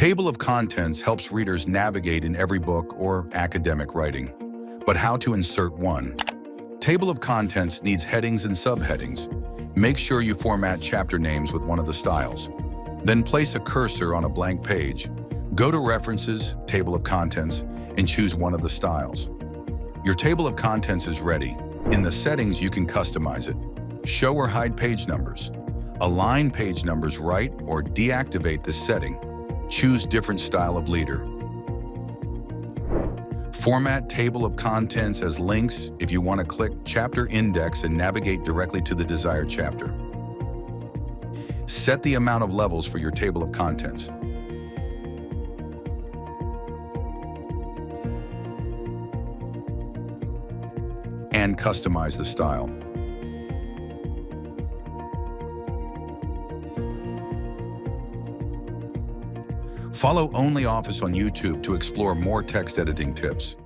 Table of contents helps readers navigate in every book or academic writing. But how to insert one? Table of contents needs headings and subheadings. Make sure you format chapter names with one of the styles. Then place a cursor on a blank page. Go to References, Table of Contents, and choose one of the styles. Your table of contents is ready. In the settings, you can customize it. Show or hide page numbers. Align page numbers right or deactivate this setting. Choose different style of leader. Format table of contents as links if you want to click chapter index and navigate directly to the desired chapter. Set the amount of levels for your table of contents. And customize the style. Follow OnlyOffice on YouTube to explore more text editing tips.